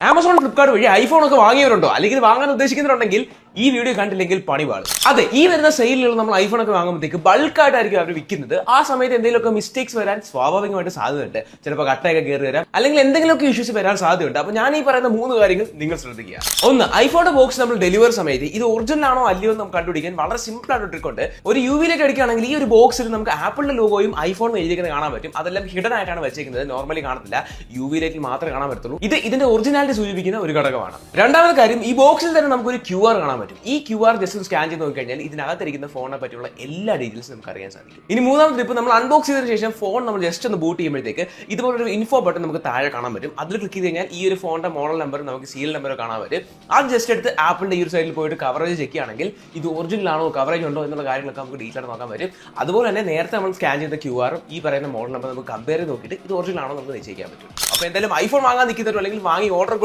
Amazon Flipkart വഴി iPhone ഒക്കെ വാങ്ങിയവരുണ്ടോ അല്ലെങ്കിൽ വാങ്ങാൻ ഉദ്ദേശിക്കുന്നുണ്ടെങ്കിൽ ഈ വീഡിയോ കണ്ടില്ലെങ്കിൽ പണിപാടും. അതെ, ഈ വരുന്ന സെയിലിൽ നമ്മൾ ഐഫോൺ ഒക്കെ വാങ്ങുമ്പോഴത്തേക്ക് ബൾക്കായിട്ടായിരിക്കും അവർ വിൽക്കുന്നത്. ആ സമയത്ത് എന്തെങ്കിലുമൊക്കെ മിസ്റ്റേക്സ് വരാൻ സ്വാഭാവികമായിട്ട് സാധ്യതയുണ്ട്. ചിലപ്പോൾ കട്ടയൊക്കെ കയറി വരാം, അല്ലെങ്കിൽ എന്തെങ്കിലുമൊക്കെ ഇഷ്യൂസ് വരാൻ സാധ്യതയുണ്ട്. അപ്പോൾ ഞാൻ ഈ പറയുന്ന 3 കാര്യങ്ങൾ നിങ്ങൾ ശ്രദ്ധിക്കുക. ഒന്ന്, ഐഫോണിന്റെ ബോക്സ് നമ്മൾ ഡെലിവറി സമയത്ത് ഇത് ഒറിജിനൽ ആണോ അല്ലയോ എന്ന് നമുക്ക് കണ്ടുപിടിക്കാൻ വളരെ സിമ്പിൾ ആയിട്ട് ട്രിക്ക് ഉണ്ട്. ഒരു UV ലൈറ്റ് അടിക്കുകയാണെങ്കിൽ ഈ ഒരു ബോക്സിൽ നമുക്ക് ആപ്പിളിന്റെ ലോഗോയും ഐഫോണും എഴുതിക്കുന്നത് കാണാൻ പറ്റും. അതെല്ലാം ഹിഡൻ ആയിട്ടാണ് വെച്ചിരിക്കുന്നത്, നോർമലി കാണത്തില്ല, UV ലൈറ്റിൽ മാത്രമേ കാണാൻ പറ്റത്തുള്ളൂ. ഇത് ഇതിന്റെ ഒറിജിനാലിറ്റി സൂചിപ്പിക്കുന്ന ഒരു ഘടകമാണ്. രണ്ടാമത്തെ കാര്യം, ഈ ബോക്സിൽ തന്നെ നമുക്ക് ഒരു QR കാണാൻ പറ്റും. ഈ QR ജസ്റ്റ് സ്കാൻ ചെയ്ത് നോക്കിക്കഴിഞ്ഞാൽ ഇതിനകത്തിരിക്കുന്ന ഫോണിനെ പറ്റിയുള്ള എല്ലാ ഡീറ്റെയിൽസും നമുക്ക് അറിയാൻ സാധിക്കും. ഇനി മൂന്നാമത്തെ ടിപ്പ്, നമ്മൾ അൺബോക്സ് ചെയ്തതിനു ശേഷം ഫോൺ നമ്മൾ ജസ്റ്റ് ഒന്ന് ബൂട്ട് ചെയ്യുമ്പോഴത്തേക്ക് ഇതുപോലൊരു ഇൻഫോ ബട്ടൺ നമുക്ക് താഴെ കാണാൻ പറ്റും. അതിൽ ക്ലിക്ക് ചെയ്ത് കഴിഞ്ഞാൽ ഈ ഒരു ഫോണിന്റെ മോഡൽ നമ്പർ നമുക്ക് സീരിയൽ നമ്പർ കാണാൻ പറ്റും. അത് ജസ്റ്റ് എടുത്ത് ആപ്പിളിന്റെ ഈ ഒരു സൈഡിൽ പോയിട്ട് കവറേജ് ചെക്ക് ചെയ്യുകയാണെങ്കിൽ ഇത് ഒറിജിനൽ ആണോ, കവറേജ് ഉണ്ടോ എന്നുള്ള കാര്യങ്ങളൊക്കെ നമുക്ക് ഡീറ്റെയിൽ നോക്കാൻ പറ്റും. അതുപോലെ തന്നെ നേരത്തെ നമ്മൾ സ്കാൻ ചെയ്ത QR ഈ പറയുന്ന മോഡൽ നമ്പർ നമുക്ക് കമ്പയർ ചെയ്ത് നോക്കിയിട്ട് ഇത് ഒറിജിനൽ ആണോ നമുക്ക് നിശ്ചയിക്കാൻ പറ്റും. അപ്പോൾ എന്തായാലും ഐഫോൺ വാങ്ങാൻ നിൽക്കുന്നവരോ അല്ലെങ്കിൽ വാങ്ങി ഓർഡർ